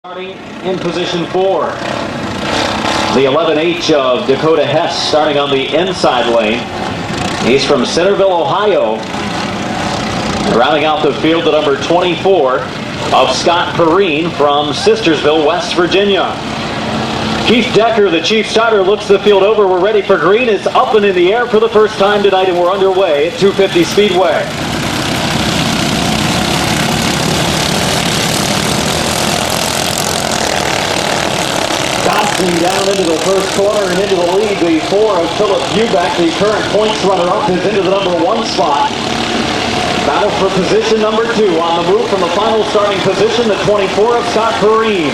Starting in position 4, the 11H of Dakota Hess starting on the inside lane. He's from Centerville, Ohio. Rounding out the field, the number 24 of Scott Perrine from Sistersville, West Virginia. Keith Decker, the chief starter, looks the field over. We're ready for green. It's up and in the air for the first time tonight, and we're underway at 250 Speedway. Down into the first corner and into the lead, the 4 of Philip Bubeck, the current points runner-up, is into the number 1 spot. Battle for position number 2 on the move from the final starting position, the 24 of Scott Perrine.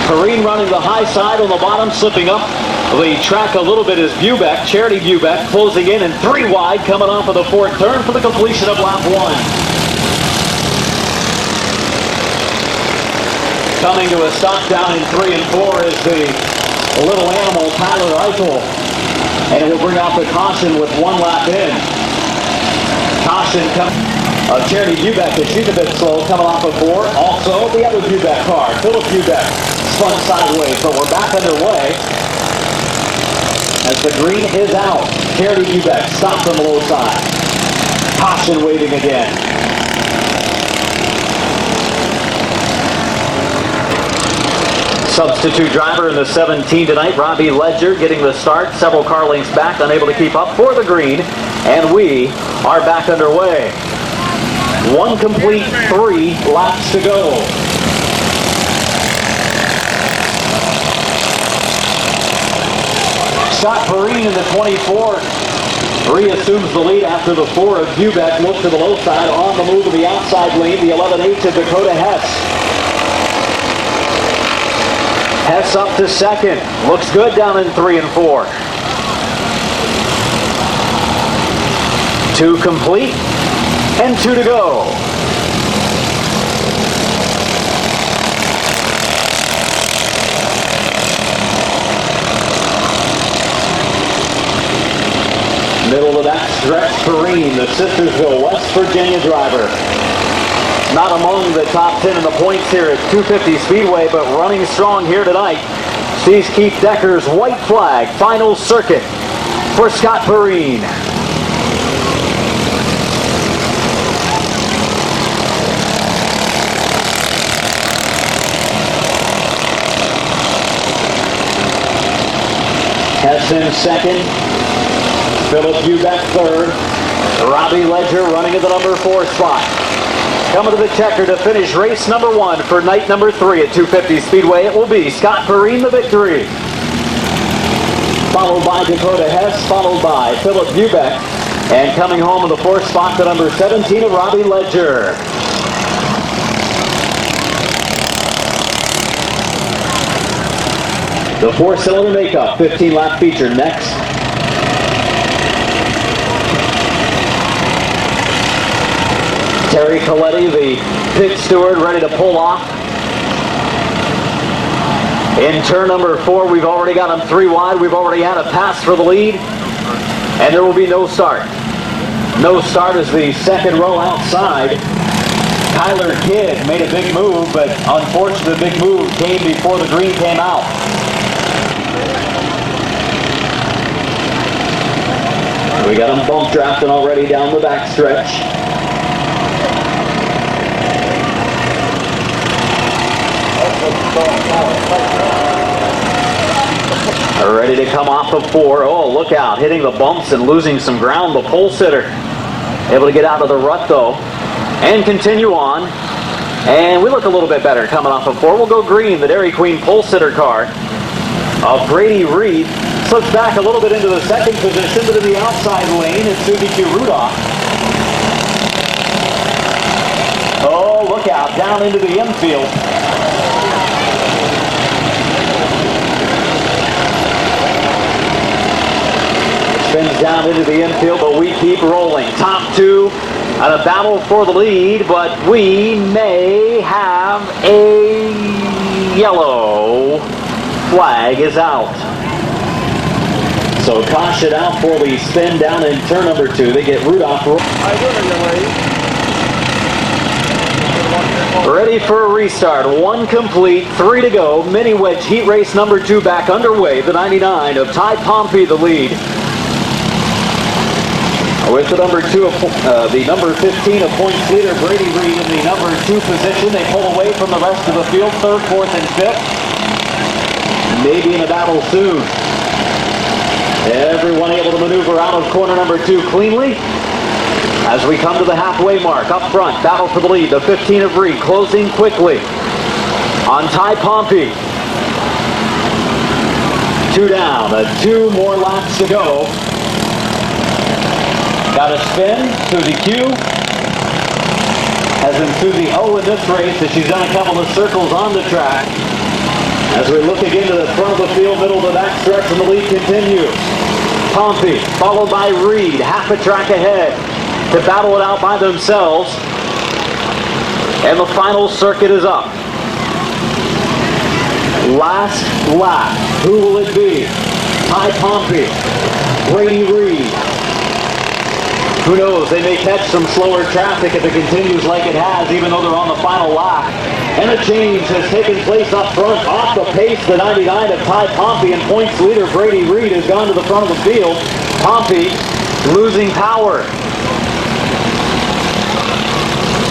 Perrine running the high side on the bottom, slipping up the track a little bit is Bubeck, Charity Bubeck, closing in and 3 wide, coming off of the 4th turn for the completion of lap 1. Coming to a stop down in 3 and 4 is the little animal Tyler Eichel, and it will bring out the caution with 1 lap in. Caution coming of Charity Bubeck, as she's a bit slow, coming off of 4. Also, the other Bubeck car, Philip Bubeck, spun sideways, but we're back underway as the green is out. Charity Bubeck stopped on the low side. Caution waving again. Substitute driver in the 17 tonight, Robbie Ledger, getting the start. Several car lengths back, unable to keep up for the green. And we are back underway. 1 complete, 3 laps to go. Scott Perrine in the 24 reassumes the lead after the 4 of Bubeck moved to the low side. On the move to the outside lane, the 11H of Dakota Hess. Hess up to second. Looks good down in 3 and 4. 2 complete and 2 to go. Middle of that stretch, Perrine, the Sistersville, West Virginia driver. Not among the top 10 in the points here at 250 Speedway, but running strong here tonight. Sees Keith Decker's white flag, final circuit for Scott Perrine. Hess in second, Philip Bubeck third, Robbie Ledger running at the number 4 spot. Coming to the checker to finish race number 1 for night number 3 at 250 Speedway. It will be Scott Perrine the victory. Followed by Dakota Hess, followed by Philip Bubeck. And coming home in the 4th spot, the number 17 of Robbie Ledger. The 4-cylinder makeup, 15-lap feature next. Terry Coletti, the pit steward, ready to pull off. In turn number 4, we've already got him 3 wide. We've already had a pass for the lead. And there will be no start. No start as the second row outside. Tyler Kidd made a big move, but unfortunately the big move came before the green came out. We got him bump drafting already down the back stretch. Ready to come off of 4. Oh, look out. Hitting the bumps and losing some ground. The pole sitter able to get out of the rut, though, and continue on. And we look a little bit better coming off of 4. We'll go green. The Dairy Queen pole sitter car of Brady Reed slips back a little bit into the second position, but in the outside lane, it's Suzuki Rudolph. Oh, look out. Down into the infield. Spins down into the infield, but we keep rolling. Top 2 on a battle for the lead, but we may have a yellow flag is out. So caution out for the spin down in turn number 2. They get Rudolph. How you doing, young lady? Ready ready for a restart. 1 complete, 3 to go. Mini wedge heat race number 2 back underway. The 99 of Ty Pompey the lead. With the number 15 of points leader Brady Reed in the number 2 position. They pull away from the rest of the field. 3rd, 4th, and 5th. Maybe in a battle soon. Everyone able to maneuver out of corner number 2 cleanly. As we come to the halfway mark, up front, battle for the lead. The 15 of Reed closing quickly on Ty Pompey. 2 down, 2 more laps to go. Got a spin, Susie Q. Has been Susie O in this race as she's done a couple of circles on the track. As we look again to the front of the field, middle of the back stretch, and the lead continues. Pompey, followed by Reed, half a track ahead to battle it out by themselves. And the final circuit is up. Last lap, who will it be? Ty Pompey, Brady Reed. Who knows, they may catch some slower traffic if it continues like it has, even though they're on the final lap. And a change has taken place up front. Off the pace, the 99 of Ty Pompey, and points leader Brady Reed has gone to the front of the field. Pompey losing power.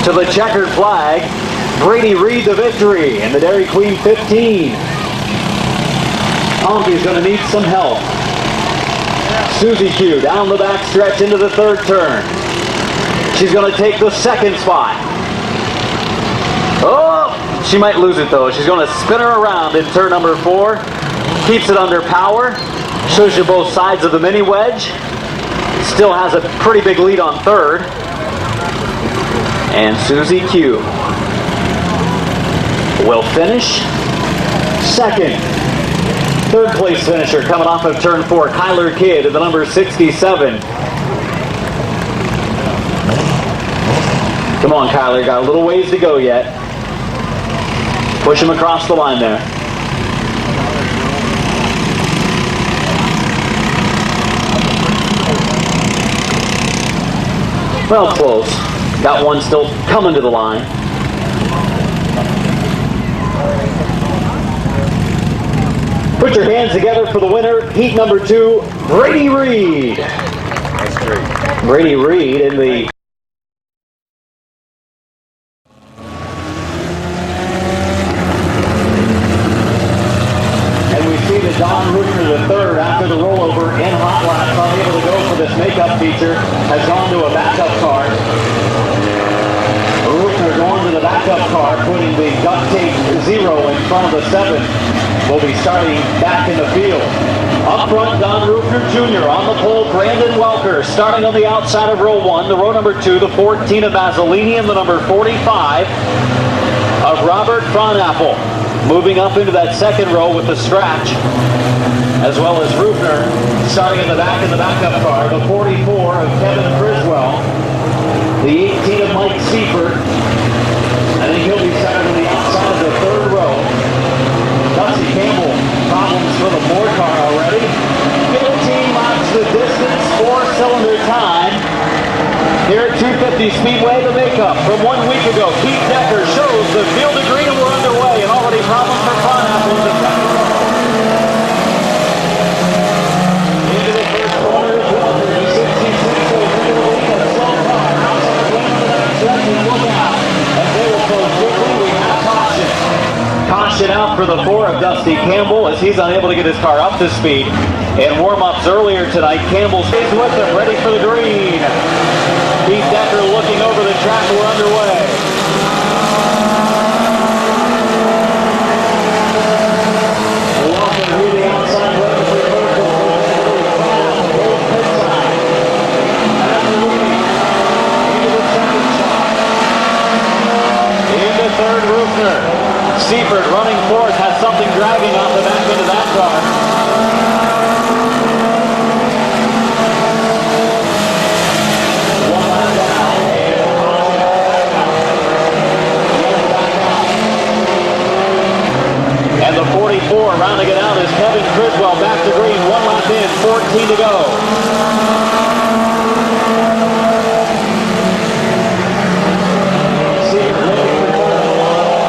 To the checkered flag, Brady Reed the victory, and the Dairy Queen 15. Pompey's going to need some help. Susie Q down the back stretch into the 3rd turn. She's going to take the 2nd spot. Oh, she might lose it though. She's going to spin her around in turn number 4. Keeps it under power. Shows you both sides of the mini wedge. Still has a pretty big lead on 3rd. And Susie Q will finish 2nd. 3rd place finisher coming off of turn 4, Kyler Kidd at the number 67. Come on, Kyler, got a little ways to go yet. Push him across the line there. Well, close. Got one still coming to the line. Put your hands together for the winner, heat number 2, Brady Reed. That's great. Brady Reed in the... And we see that Don Rushner III, after the rollover in hot laps, unable to go for this makeup feature, has gone to a backup car. Rushner going to the backup car, putting the duct tape 0 in front of the 7. Will be starting back in the field. Up front, Don Ruffner Jr. On the pole, Brandon Welker starting on the outside of row 1. The row number 2, the 14 of Mazzolini, and the number 45 of Robert Fronapple. Moving up into that 2nd row with the scratch, as well as Ruffner starting in the back in the backup car. The 44 of Kevin Criswell. The 18 of Mike Seifert. I think he'll be starting on the outside of the 3rd row. Dusty Campbell, problems for the Ford car already. 15 laps the distance, 4-cylinder time. Here at 250 Speedway, the makeup from 1 week ago. Keith Decker shows the field of green, and we're underway. And already problems for Pineapple in the second row. Into the 1st corner as well. The 66 goes into the lead of slow car. Outside the lane to the next stretch, and look out. As they will close quickly, we have caution. Caution out for the 4 of Dusty Campbell as he's unable to get his car up to speed. In warm-ups earlier tonight, Campbell stays with him, ready for the green. Keith Decker looking over the track, we're underway. Walking through the outside lane for Merkel. Both pit side. Into the 2nd shot. Into 3rd, Ruffner. Seifert running 4th, has something dragging off the back end of that car. One lap down, and the 44 rounding it out is Kevin Criswell back to green. 1 lap in, 14 to go. Seifert looking for turn 1.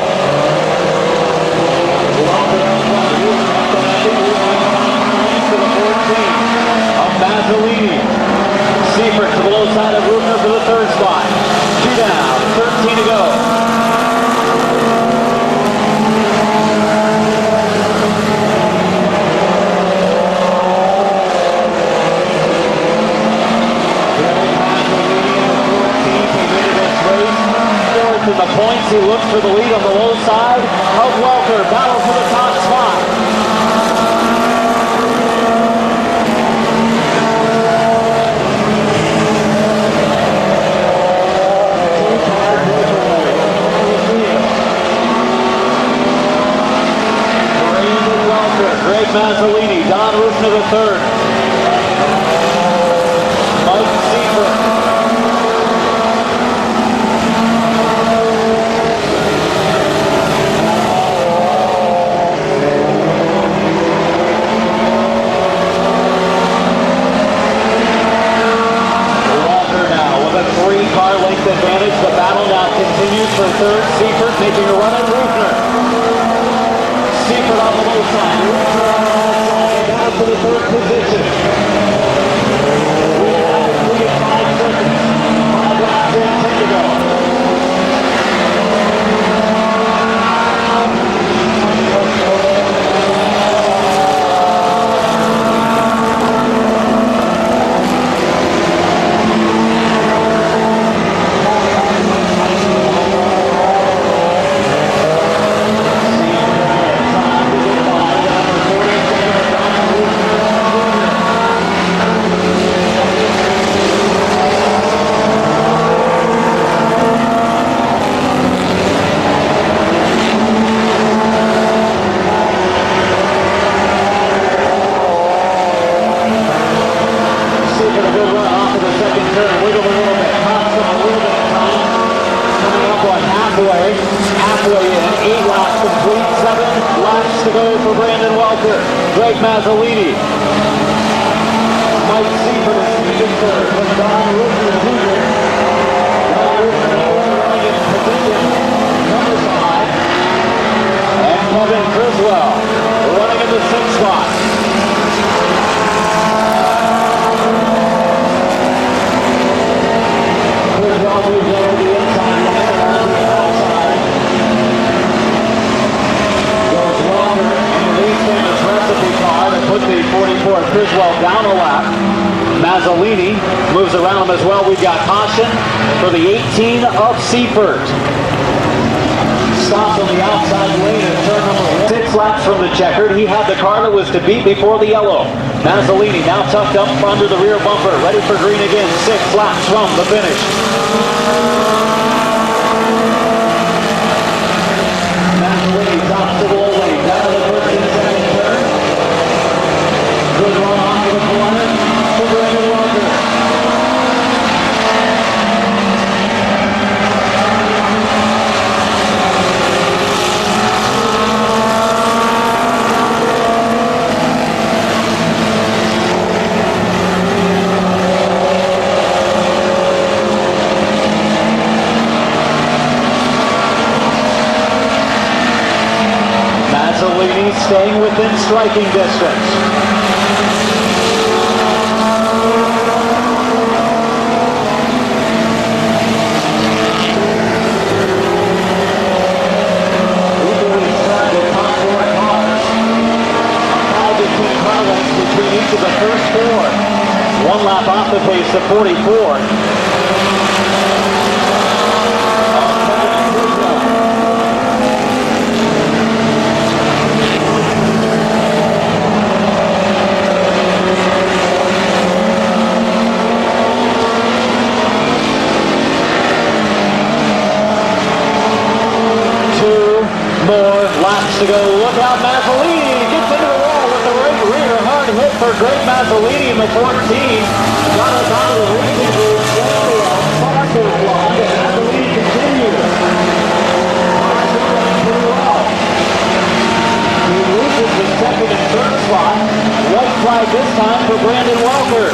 2:13 to go. In the points, he looks for the lead on the low side of Welker. Battle for the top spot. Brandon Welker, Greg Mazzolini, Don Rufner III, Mike Seifert. Advantage. The battle now continues for third. Seifert making a run at Rufner. Seifert on the low side. Rufner on the outside. Down to the third position. We have 3 and 5 seconds. 5 laps and 10 to go. Halfway in, 8 laps complete, 7 laps to go for Brandon Welker. Greg Mazzolini. Mike Seifert is leading third with Don Rufner Jr. Don Rufner running in position number 5. And Kevin Criswell running in the 6th spot. Criswell moves over the inside line around the outside. Famous recipe car that put the 44 Criswell down a lap. Mazzolini moves around him as well. We've got caution for the 18 of Seifert. Stops on the outside lane at turn number 1. 6 laps from the checkered. He had the car that was to beat before the yellow. Mazzolini now tucked up under the rear bumper, ready for green again. 6 laps from the finish. Mazzolini tops the low lane, down to the first and second turn. Good run on to the corner for Brandon Welker. Mazzolini staying within striking distance. Between each of the first 4. 1 lap off the pace of 44. More laps to go. Look out, Mazzolini gets into the wall with the right rear. Hard hit for Greg Mazzolini in the 14. Got us out of the racing group. And Mazzolini continues. Pretty well. He loses the second and third spot. White flag this time for Brandon Welker.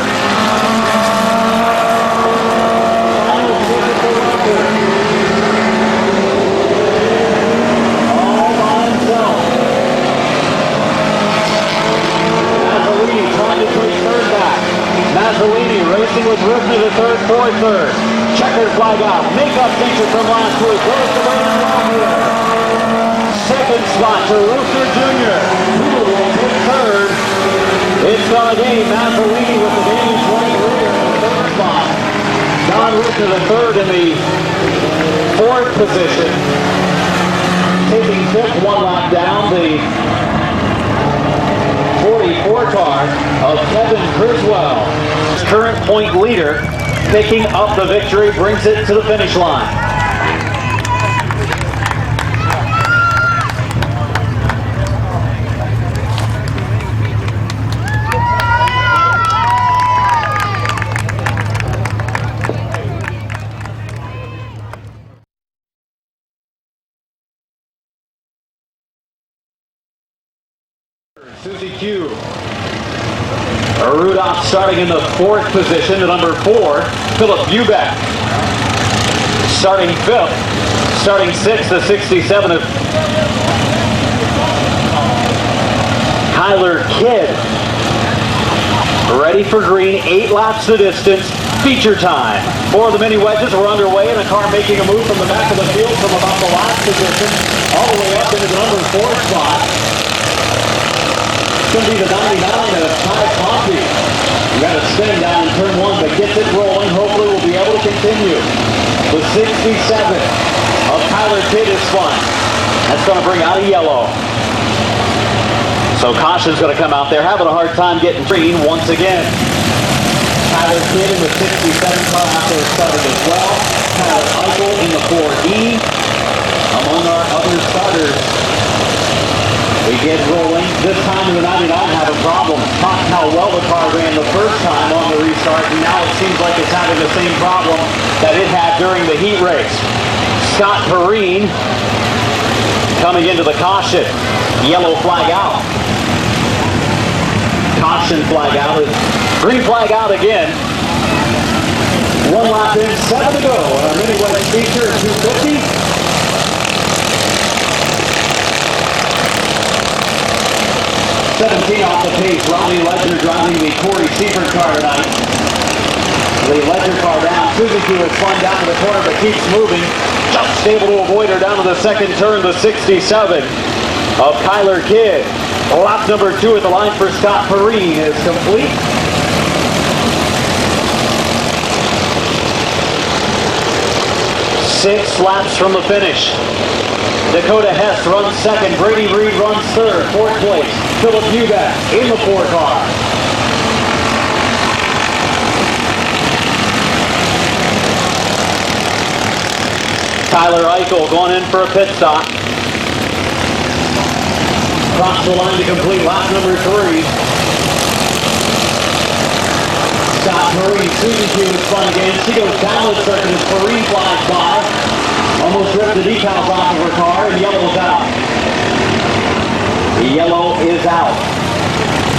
Final ticket for Welker. Mazzolini racing with Rufner the third, 4th, third. Checkered flag out. Make-up feature from last week. Goes to Brandon Lockwood. Second spot to Rooster Jr. Who will take third? It's going to be Mazzolini with the damage right rear in the third spot. John Rooster the third in the fourth position. Taking fifth, one lap down, the 44 car of Kevin Criswell. Current point leader, picking up the victory, brings it to the finish line. Susie Q. Rudolph starting in the fourth position to number 4, Philip Bubeck. Starting fifth, starting sixth to 67 of Kyler Kidd. Ready for green, 8 laps the distance, feature time. 4 of the mini wedges were underway and a car making a move from the back of the field from about the last position all the way up into the number 4 spot. It's going to be the 99 of Ty Coffey. We got a spin down in turn 1, but gets it rolling. Hopefully we'll be able to continue. The 67 of Kyler Kidd is spun. That's going to bring out a yellow. So caution's going to come out there, having a hard time getting green once again. Kyler Kidd in the 67 car out there started as well. Tyler Eichel in the 4E. Among our other starters. We get rolling. This time the 99 had a problem. Talked how well the car ran the first time on the restart, and now it seems like it's having the same problem that it had during the heat race. Scott Perrine coming into the caution. Yellow flag out. Caution flag out. Green flag out again. 1 lap in, 7 to go. Our mini wedge feature at 250. 17 off the pace, Ronnie Ledger driving the Corey Seifert car tonight. The Ledger car down, Suzuki was spun down to the corner but keeps moving. Just able to avoid her down to the second turn, the 67 of Kyler Kidd. Lap number 2 at the line for Scott Perrine is complete. Six laps from the finish. Dakota Hess runs second, Brady Reed runs third, fourth place. Philip Bubeck in the 4 car. Tyler Eichel going in for a pit stop. Cross the line to complete lap number 3. Scott Perrine, Suzuki was spun again. She goes down the circuit as Perrine flies by. Almost ripped the decals off of her car, and yellow's out. The yellow is out.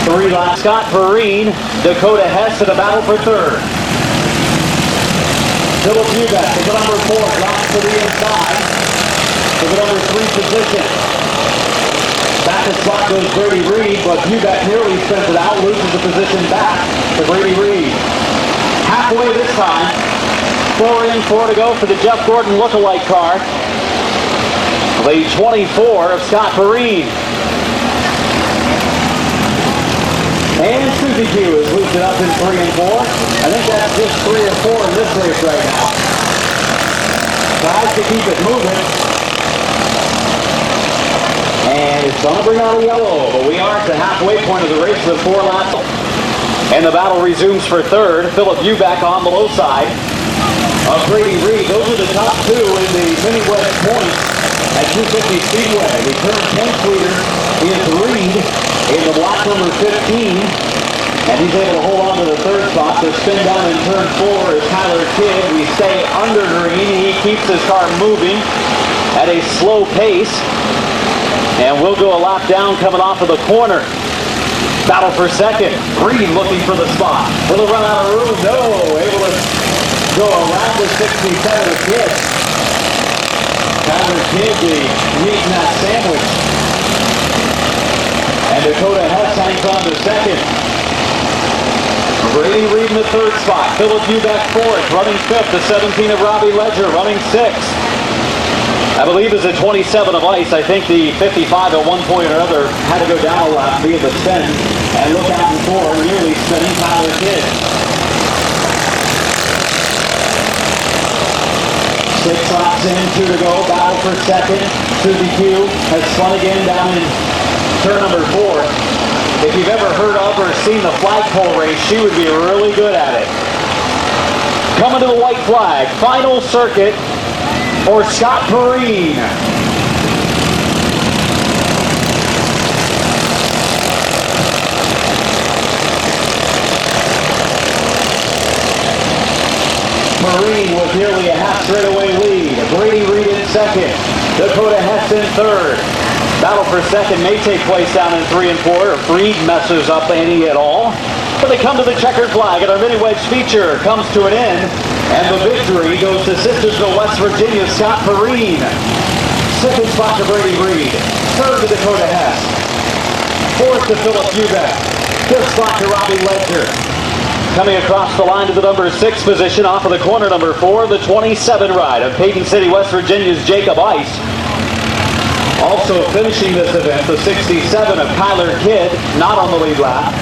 3 laps. Scott Perrine, Dakota Hess in a battle for third. Philip Bubeck to the number 4, drops to the inside to the number 3 position. Back in spot goes Brady Reed, but Bubeck nearly spins it out, loses the position back to Brady Reed. Halfway this time. 4 in, 4 to go for the Jeff Gordon lookalike car. The 24 of Scott Perrine. And Susie Q has moved it up in 3 and 4. I think that's just 3 or 4 in this race right now. Tries to keep it moving. And it's going to bring out a yellow, but we are at the halfway point of the race with 4 laps. And the battle resumes for third. Philip Bubeck on the low side of Brady Reed. Those are the top 2 in the mini wedge points at 250 Speedway. The current 10th leader is Reed in the block number 15, and he's able to hold on to the 3rd spot. The spin down in turn 4 is Kyler Kidd. We stay under Green. He keeps his car moving at a slow pace, and we'll go a lap down coming off of the corner. Battle for second. Reed looking for the spot. Will it run out of room? No. Able to go around the 67 of Kidd. Kyler Kidd, the meat in that sandwich. And Dakota Hess hangs on to second. Brady Reed in the third spot. Philip Eubank fourth. Running fifth. The 17 of Robbie Ledger. Running sixth. I believe is a 27 of ice. I think the 55 at one point or another had to go down a lap via the spin. And look out for nearly spinning Tyler Kidd. 6 laps in, 2 to go. Battle for second. Susie Q has spun again down in turn number 4. If you've ever heard of or seen the flagpole race, she would be really good at it. Coming to the white flag, final circuit for Scott Perrine. Perrine with nearly a half straightaway lead. Brady Reed in second. Dakota Hess in third. Battle for second may take place down in 3 and 4 if Reed messes up any at all. But they come to the checkered flag and our mini-wedge feature comes to an end. And the victory goes to Sistersville, West Virginia, Scott Perrine. Second spot to Brady Reed. Third to Dakota Hess. Fourth to Philip Eubank. Fifth spot to Robbie Ledger. Coming across the line to the number 6 position off of the corner number 4, the 27 ride of Peyton City, West Virginia's Jacob Ice. Also finishing this event, the 67 of Kyler Kidd, not on the lead lap.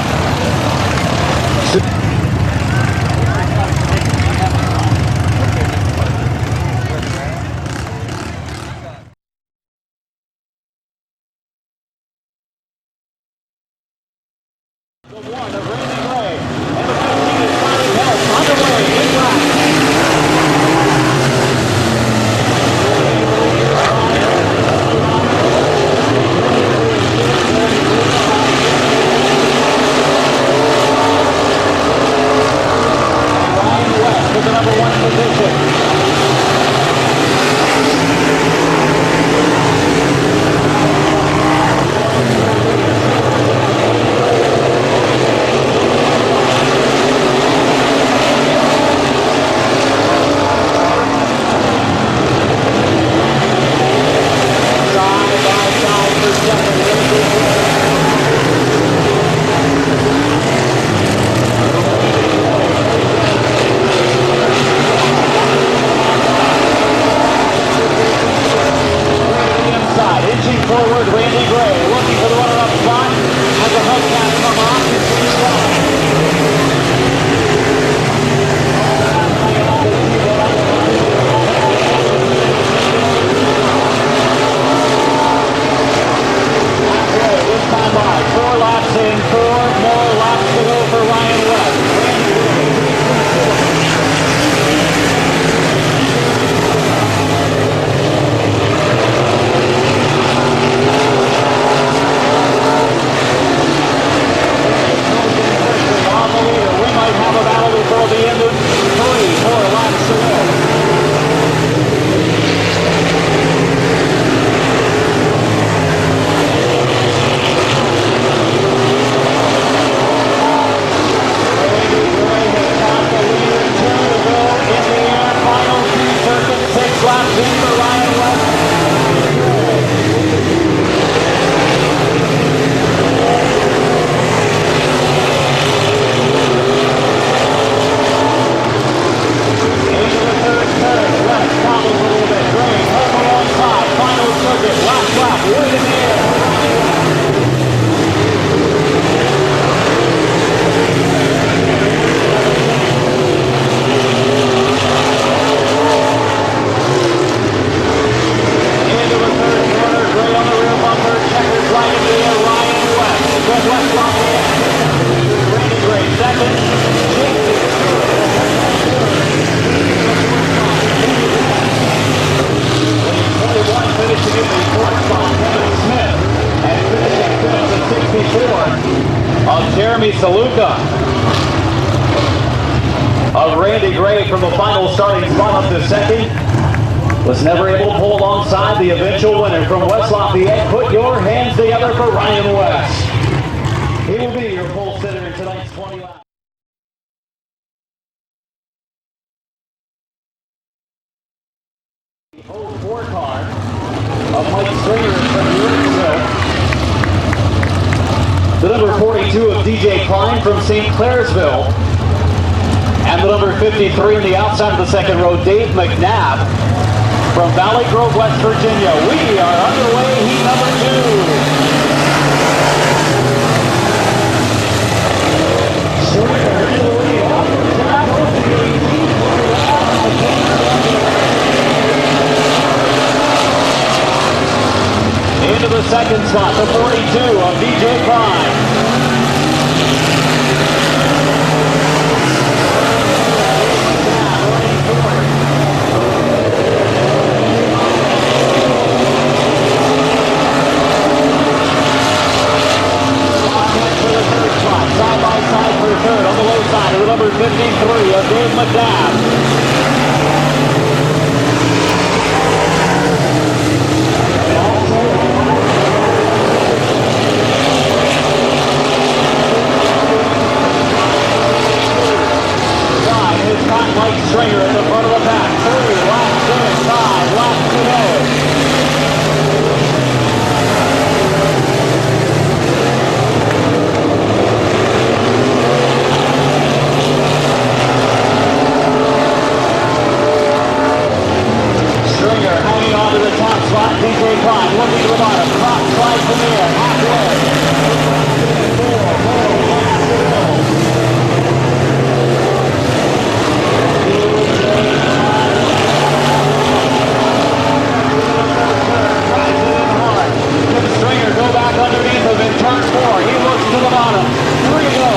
The 1 of Randy Gray, and the 15 is Riley Bell, underway, in lap. The number 1 position. Forward, Randy Gray looking for the runner-up spot as the hubcap come off. Halfway, this time by 4 laps in, 4 more laps to go for Ryan West. Before the end of 3 more laps to go. Randy Gray has got the leader, 2 to go in the air. Final 2 circuits, 6 laps in for Ryan West. Of Randy Gray from the final starting spot up to second. Was never able to pull alongside the eventual winner from West Lafayette. Put your hands together for Ryan West. He will be your pole sitter in tonight's 20 laps. The 04 car of Mike Stringer from Yorksville. The number 42 of DJ Klein from St. Clairsville. And the number 53 on the outside of the second row, Dave McNabb from Valley Grove, West Virginia. We are underway, heat number 2. Into the second spot, the 42 of DJ Klein. Side by side for third on the low side of the number 53 of Dave McNabb. Side is caught Mike Stringer in the front of the pack. 3 laps in, 5 laps to go. Hanging on to the top spot, DJ Klein looking to the bottom, top slide from there, halfway. 4, Stringer go back underneath him in turn 4. He looks to the bottom. 3 to go.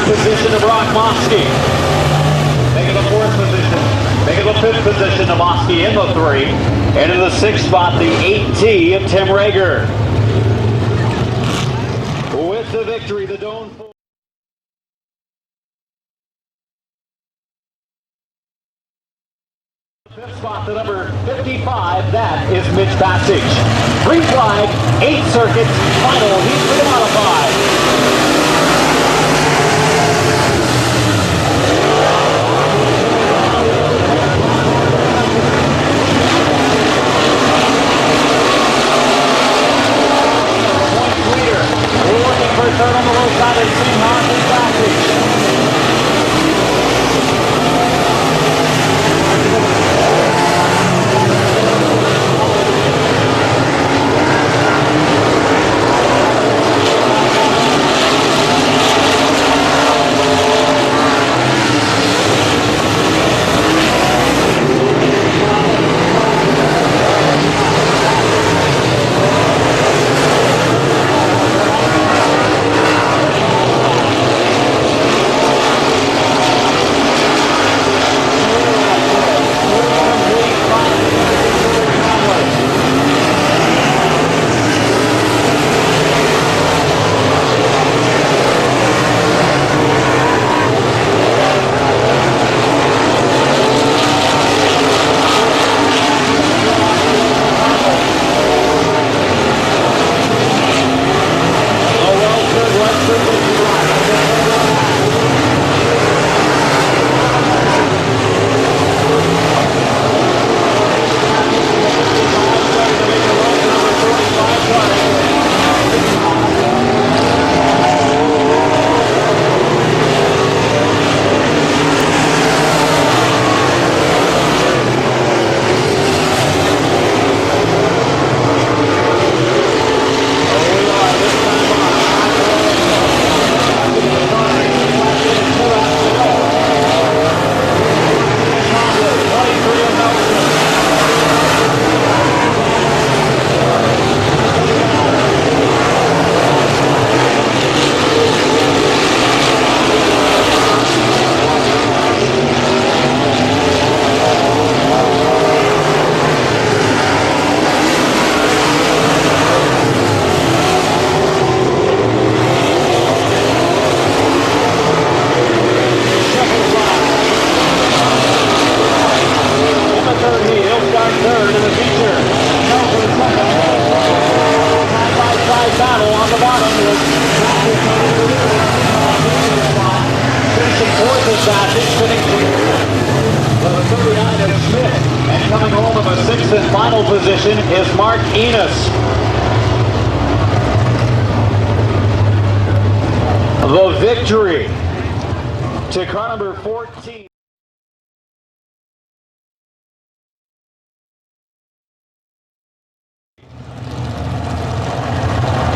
Position of Brock Mosky. Making the 4th position. Making the 5th position of Mosky in the 3. And in the 6th spot, the 8T of Tim Rager. With the victory, the Doan 4. 5th spot, the number 55, that is Mitch Passage. Green flag, 8 circuits, final heat for the modified. Third on the low side of St. Martin's Passage. position is Mark Enos. The victory to car number 14.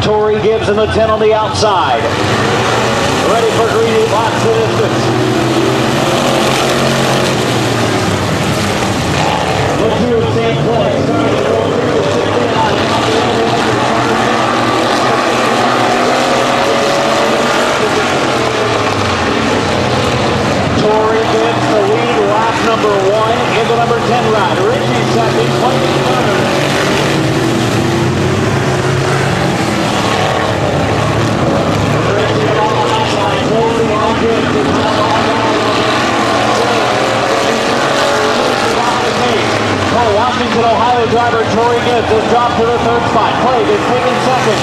Tori Gibbs in the 10 on the outside. Ready for green, 8 laps the distance. Look to the same place. Tori Gibbs the lead, lap number 1 in the number 10 ride. Richie second, Clayton third. Washington, Ohio driver Tori Gibbs has dropped to the 3rd spot. Craig is taking 2nd.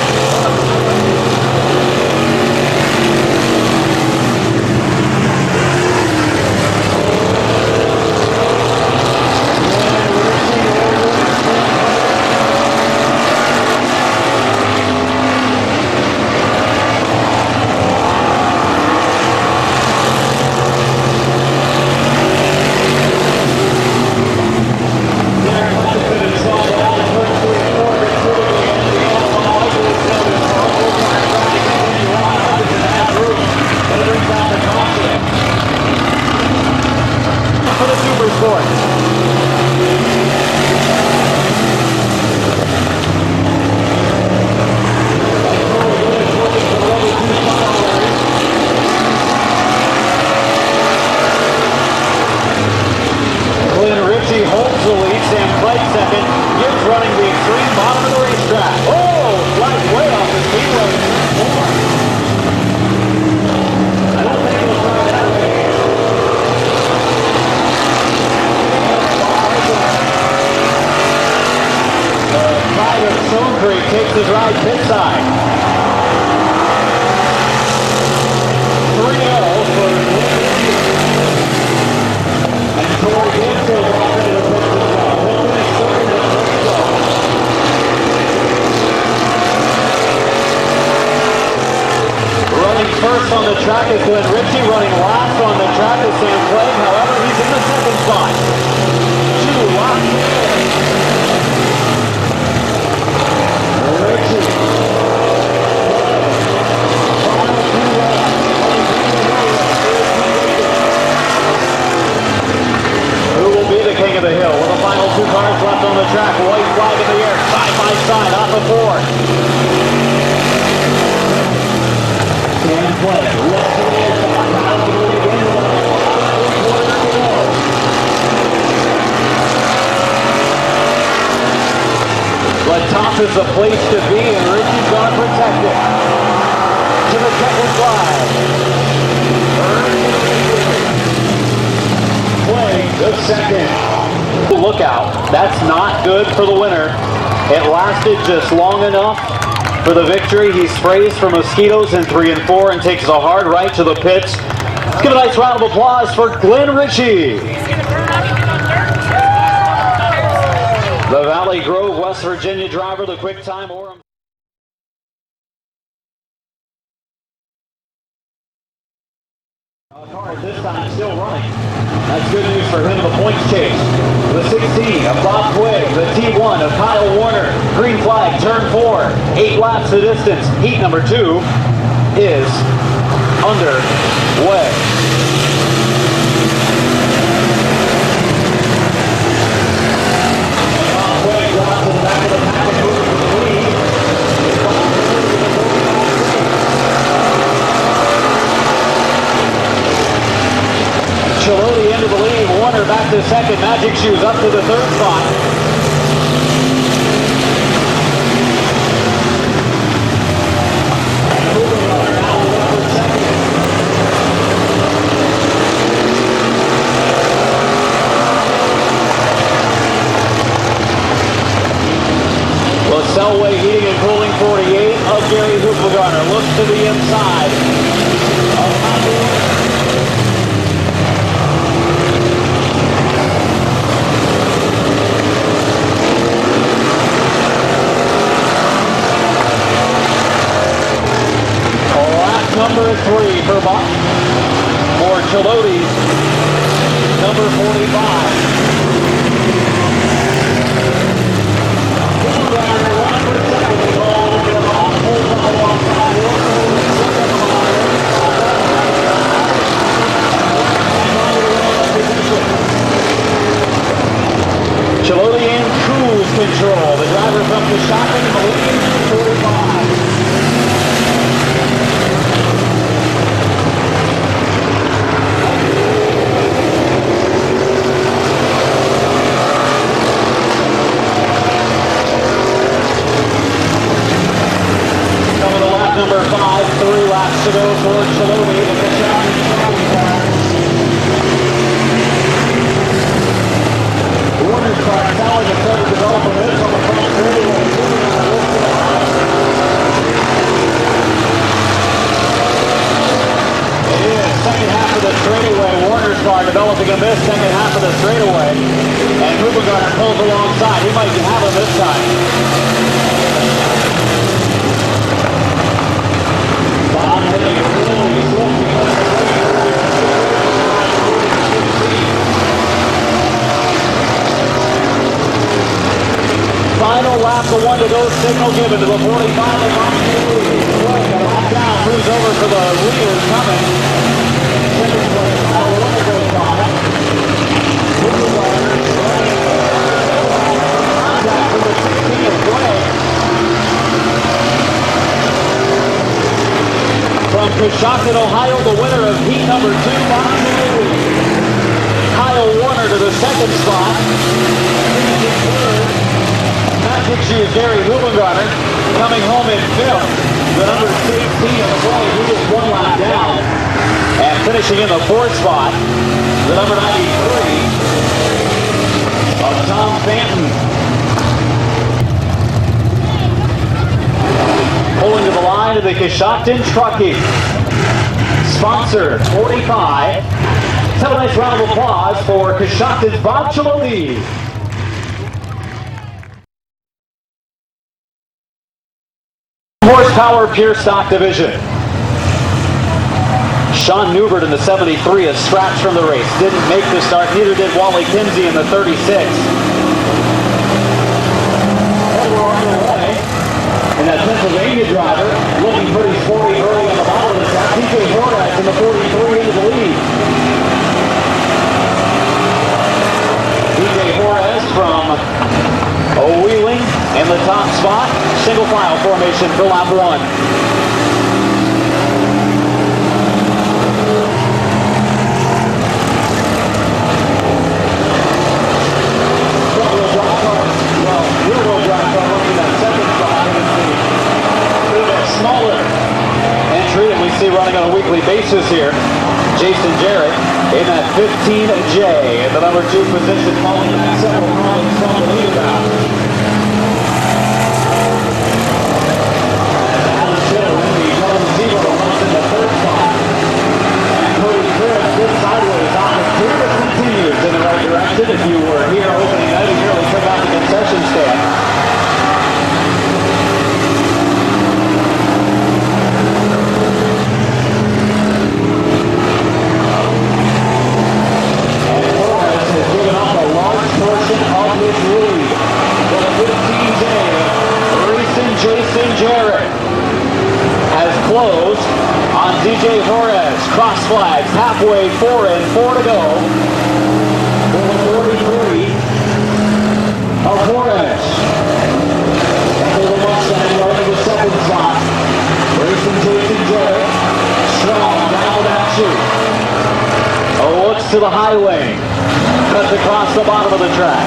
Takes his ride pit side. 3-0 for and Tori Gibbs goes off into the pit as well. He'll finish 3rd in the first go. Running first on the track is Glenn Ritchie. Running last on the track is Sam Clegg. However, he's in the 2nd spot. 2 laps. King of the hill with the final 2 cars left on the track. White flag in the air, side by side off the 4. Sam Clegg left to the inside. Now to the again with a 3/4 to go. But top is the place to be, and Richie's going to protect it. To the 2nd flag. The 2nd. Look out. That's not good for the winner. It lasted just long enough for the victory. He sprays for mosquitoes in 3 and 4 and takes a hard right to the pits. Let's give a nice round of applause for Glenn Ritchie. The Valley Grove, West Virginia driver, the quick time Orem. Car at this time still running. That's good news for him in the points chase. The 16 of Bob Quigg, the T1 of Kyle Warner. Green flag, turn 4. 8 laps the distance. Heat number 2 is underway. Bob Quigg drops to the back of the pack and moving to the lead. Chilodi into the lead, Warner back to 2nd, Magic Shoes up to the 3rd spot. Selway heating and cooling 48 of Gary Hupelgarner. Looks to the inside. number 3 for Chilodi's number 45. Chilodi in cruise control. The driver from Coshocton in the lead, 45. Coming to lap number 5, 3 laps to go for Chilodi. The Coshocton car. Warner's car telling the further development is on the front straightaway. It is second half of the straightaway. Warner's car developing a miss second half of the straightaway. And Rubengartner pulls alongside. He might have him this time. Bob hitting it really slow because of the final lap, the 1 to go signal given to the 45 of down, moves over for the leaders coming. Second place, now 1 to go by. Contact from the 16 of Blake. From Coshocton, Ohio, the winner of heat number 2, Kyle Warner to the second spot. Magic is Gary Rubengartner coming home in 5th. The number 16 of the play, he is 1 lap down. And finishing in the 4th spot, the number 93 of Tom Fanton. Pulling to the line of the Coshocton Trucking. Sponsor 45. Have a nice round of applause for Coshocton's Bob Chilodi. Horsepower pure stock division. Sean Newbert in the 73 is scratched from the race. Didn't make the start, neither did Wally Kinsey in the 36. And that Pennsylvania driver looking pretty sporty early on the bottom of the track. DJ Horvath in the 43 into the lead. DJ Horvath from Wheeling in the top spot. Single file formation for lap 1. Rear-wheel drive car running that second spot. It is a smaller entry that we see running on a weekly basis here. Jason Jarrett in that 15J in the number 2 position, falling back several points from the lead out. Alan Schiller in the John Zero runs in the 3rd spot. And Cody Chris gets sideways on the clear, but continues in the right direction. If you were here opening night, you nearly took out the concession stand. And Torres has given up a large portion of his lead. The 15J, Grayson Jason Jarrett has closed on DJ Juarez. Cross flags halfway, 4 and 4 to go. For the 43 of Juarez. And the Mustang running the 2nd spot. Grayson Jason Jarrett. Strong down that chute. Looks to the highway. Cuts across the bottom of the track.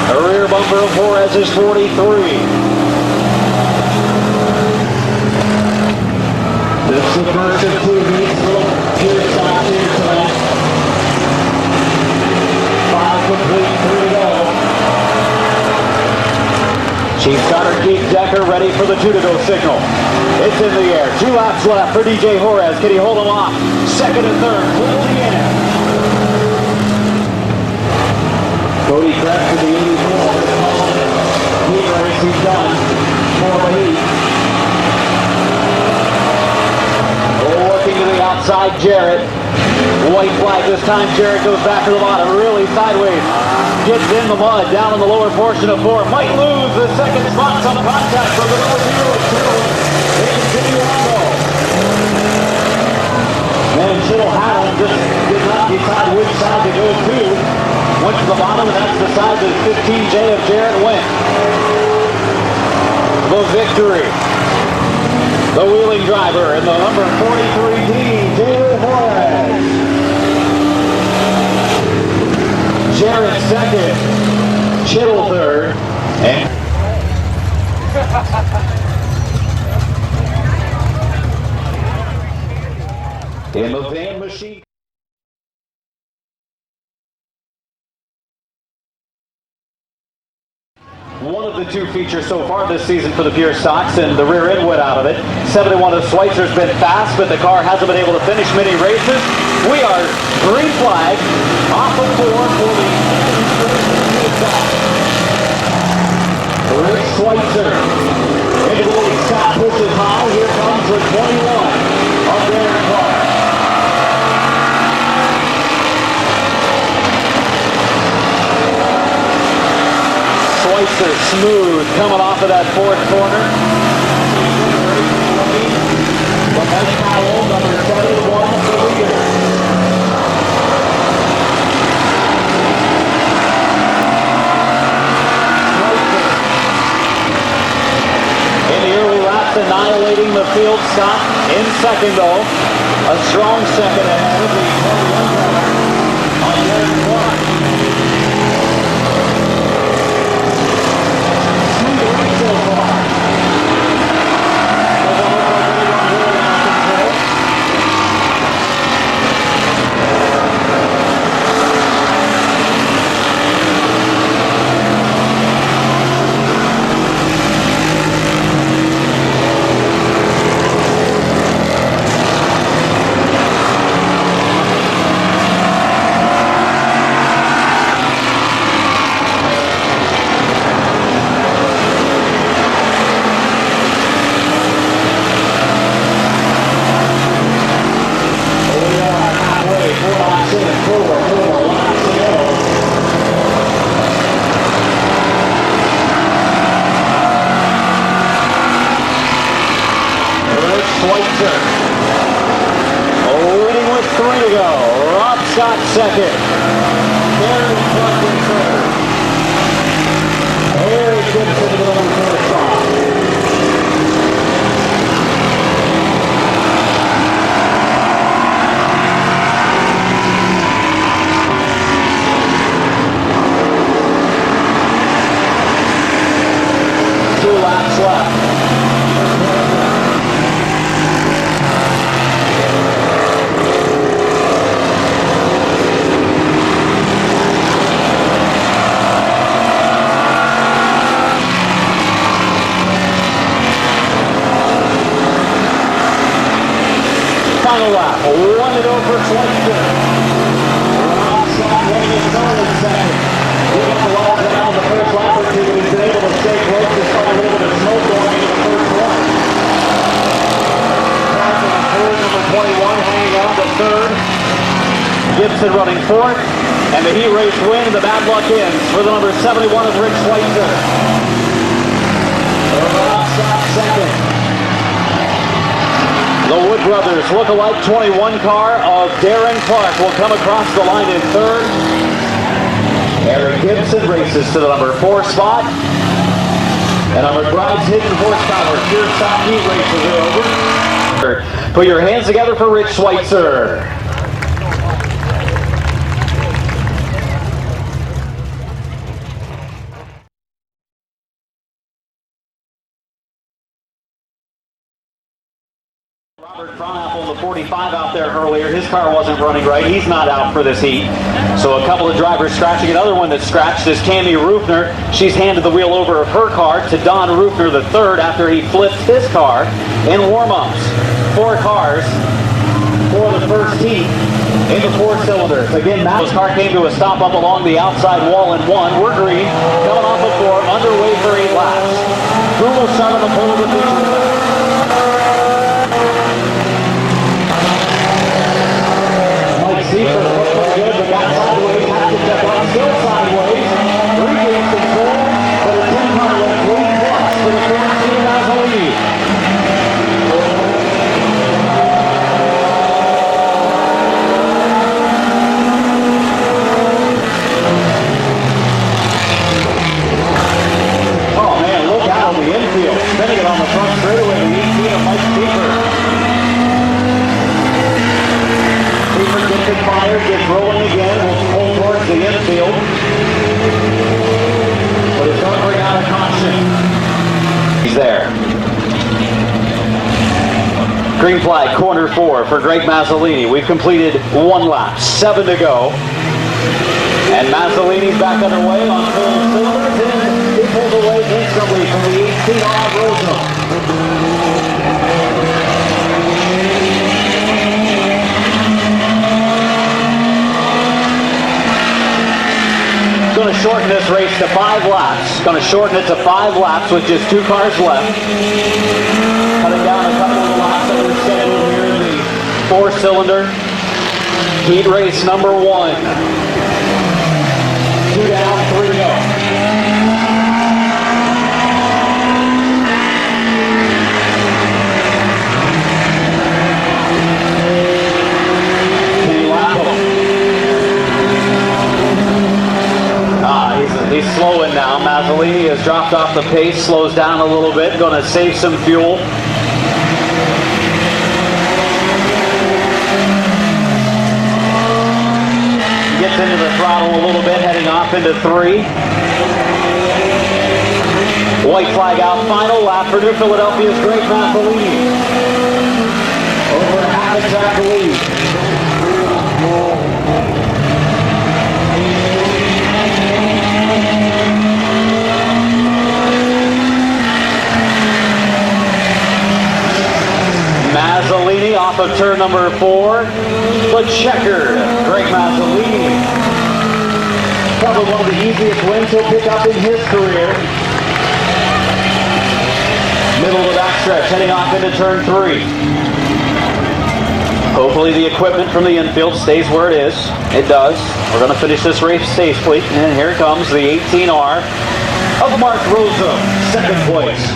The rear bumper of Juarez is 43. This is the first of 2 heats. Pure stock here tonight. 5 complete, 3 to go. Chief Connor Keith Decker ready for the 2 to go signal. It's in the air. 2 laps left for DJ Juarez. Can he hold him off? 2nd and 3rd. Closing in. Cody Kress for the 84. Heat race he's done for the heat. outside Jarrett. White flag this time. Jarrett goes back to the bottom, really sideways. Gets in the mud, down in the lower portion of 4. Might lose the second spot. Some contact from the number 0. They continue on though. And Chittle Howland just did not decide which side to go to. Went to the bottom, and that's the side that 15J of Jarrett went. The victory. The wheeling driver and the number 43D, Jared Juarez. Jarrett second, Chittle third, and in the van machine. One of the two features so far this season for the pure stocks, and the rear end went out of it. 71 of Schweitzer's been fast, but the car hasn't been able to finish many races. We are green flag off of 4 for the Rick Schweitzer. Into the lead, Scott pushes high. Here comes the 21 of Darren Clark. Schweitzer smooth coming off of that 4th corner. Number 71 for the year. In the early laps, annihilating the field. Scott in second though. A strong second ahead of the 21 driver on Darren Clark. Schweitzer. Leading with 3 to go. Rob Scott second. Darren Clark in third. Harry Gibson to the number 4 spot. Two laps left. Final lap, 1 to go for Schweitzer. Rob Scott winning his third and second. He got the wall down in the first lap or two, but he's been able to stay close despite a little bit of smoke going into the first one. Passing third, number 21, hanging on to third. Gibson running 4th, and the heat race win, and the bad luck ends for the number 71 of Rick Schweitzer. Rob Scott second. The Wood Brothers look-alike 21 car of Darren Clark will come across the line in third. Eric Gibson races to the number 4 spot. And on McBride's hidden horsepower, pure stock heat races are over. Put your hands together for Rich Schweitzer. Robert Fronapple, the 45 out there earlier, his car wasn't running right. He's not out for this heat. So a couple of drivers scratching. Another one that's scratched is Cammie Rufner. She's handed the wheel over of her car to Don Rufner III after he flipped his car in warm-ups. 4 cars for the first heat in the 4 cylinders. Again, Matt's car came to a stop up along the outside wall in 1. We're green, coming off of 4, underway for 8 laps. Who will start on the pole of the feature? fired, gets rolling again. We'll pull towards the infield. But it's going to bring out a caution. He's there. Green flag, corner 4 for Greg Mazzolini. We've completed 1 lap, 7 to go. And Mazzolini's back underway on full cylinders, and he pulls away instantly from the 18R Rosa. Going to shorten this race to 5 laps. Going to shorten it to 5 laps with just 2 cars left. Cutting down a couple of laps that are scheduled here in the 4-cylinder. Heat race number 1. 2 down, 3 to go. Can you lap him? He's slowing now. Mazzolini has dropped off the pace, slows down a little bit, going to save some fuel. Gets into the throttle a little bit, heading off into 3. White flag out, final lap for New Philadelphia's Greg Mazzolini. Over half a track lead. Mazzolini off of turn number 4. The checker, Greg Mazzolini. Probably one of the easiest wins he'll pick up in his career. Middle of the backstretch, heading off into turn 3. Hopefully the equipment from the infield stays where it is. It does. We're going to finish this race safely. And here comes the 18R of Mark Rosa, 2nd place.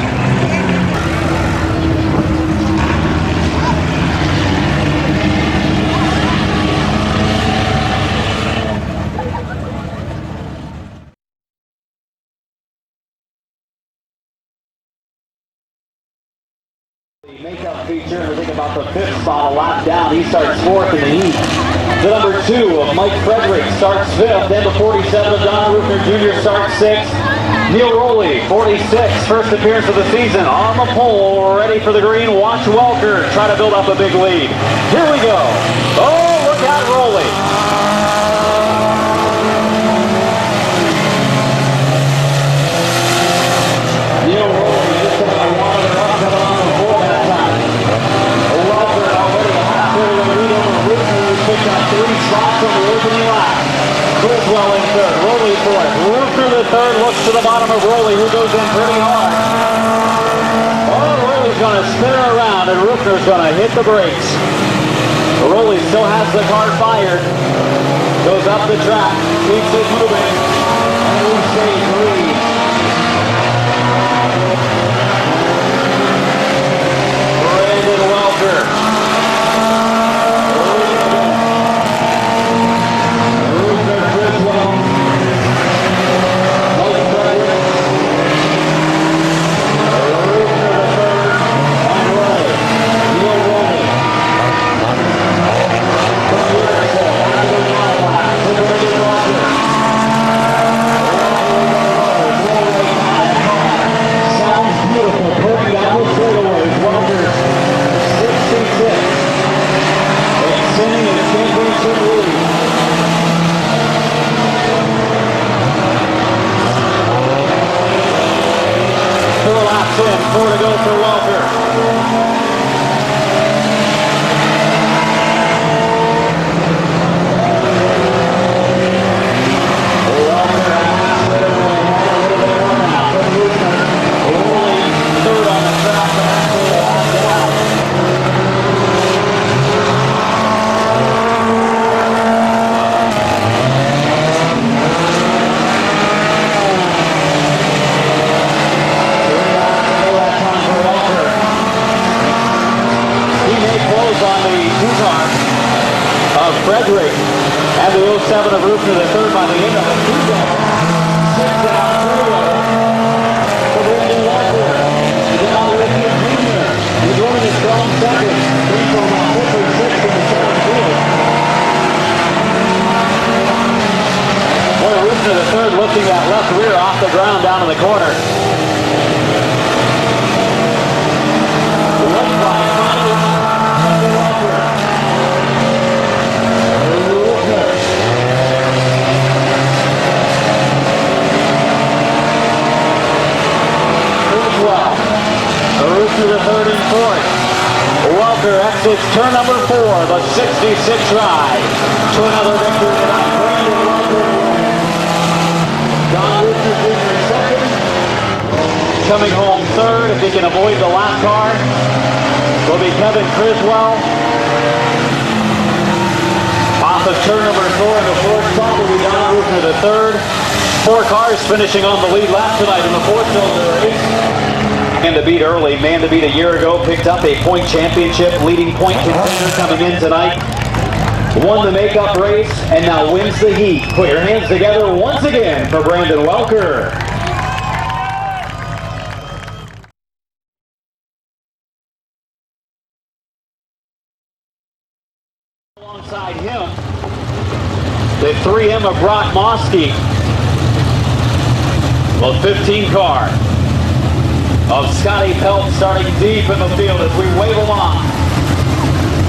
Makeup feature, and we think about the 5th spot, a lap down. He starts 4th in the heat. The number 2 of Mike Frederick starts 5th. Then the 47 of Don Ruffner Jr. starts 6th. Neil Rowley, 46, first appearance of the season, on the pole, ready for the green. Watch Welker try to build up a big lead. Here we go. Oh, look at Rowley. Neil Rowley just about wanted her up coming on the floor that time. Welker already halfway to the lead over Ruffner, who picked up 3 spots on the opening lap. Griswold in 3rd, Rowley 4th. Ruffner the 3rd, looks to the bottom of Rowley, who goes in pretty hard. Oh, Rowley's going to spin her around, and Ruffner's going to hit the brakes. Rowley still has the car fired. Goes up the track, keeps it moving. And we say 3. Brandon Welker. Frederick and the 07 of Ruffner, the 3rd by the end of the 2 down. 6 down, 3 for Brandon Welker. Now Ricky Jr. He's running a strong 2nd. 3 from quickly 6th in the 7th field. left rear off the ground down in the corner. To the third and fourth. Welker exits turn number 4, the 66 ride. To another victory tonight. Brandon Welker. Don Richards in second. Coming home third, if he can avoid the lap car, will be Kevin Criswell. Off of turn number 4 in the fourth spot will be Don Richards the third. 4 cars finishing on the lead lap tonight in the four-cylinder race. Man to beat early, man to beat a year ago, picked up a point championship, leading point contender coming in tonight. Won the makeup race and now wins the heat. Put your hands together once again for Brandon Welker. Alongside him, the 3M of Brock Mosky. Well, 15 car of Scotty Pelt starting deep in the field as we wave them off.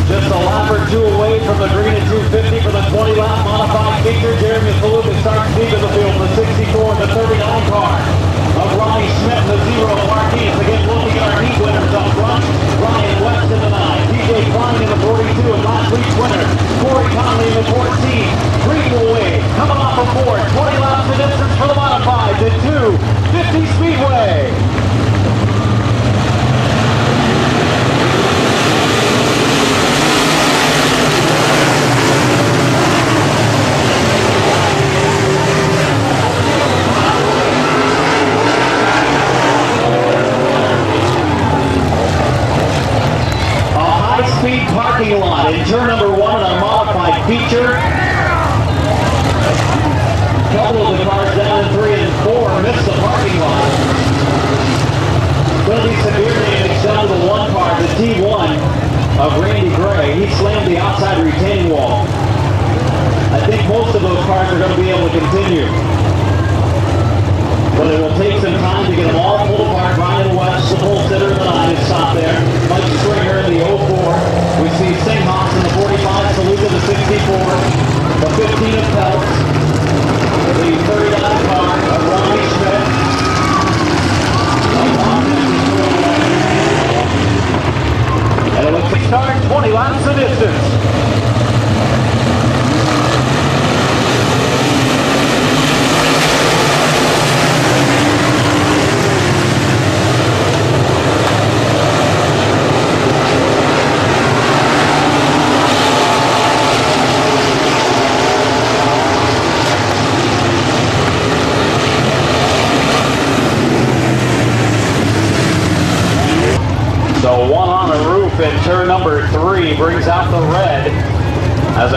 Just a lap or two away from the green at 250 for the 20-lap modified feature. Jeremy Faluka starts deep in the field for the 64 and the 39 car of Ronnie Schmidt and the 0 of Martinez. Again, looking at our heat winners up front. Ryan West in the 9, TJ Klein in the 42, and last week's winner, Corey Conley in the 14. Greenville Wade coming off a 4, 20 laps of distance for the modifieds at 250 Speedway. Parking lot in turn number 1 on a modified feature. A couple of the cars down in 3 and 4 missed the parking lot. Going to be severe damage down to the 1 car, the T1 of Randy Gray. He slammed the outside retaining wall. I think most of those cars are going to be able to continue. But it will take some time to get them all pulled apart. Ryan West, the pole sitter in the 9, is stopped there. Mike Stringer in the 04. We see Singhoff in the 45, Saluka the 64, the 15 of Peltz, the 39 car of Ronnie Schmidt. And it looks to start 20 laps of distance. So one on the roof in turn number 3 brings out the red as a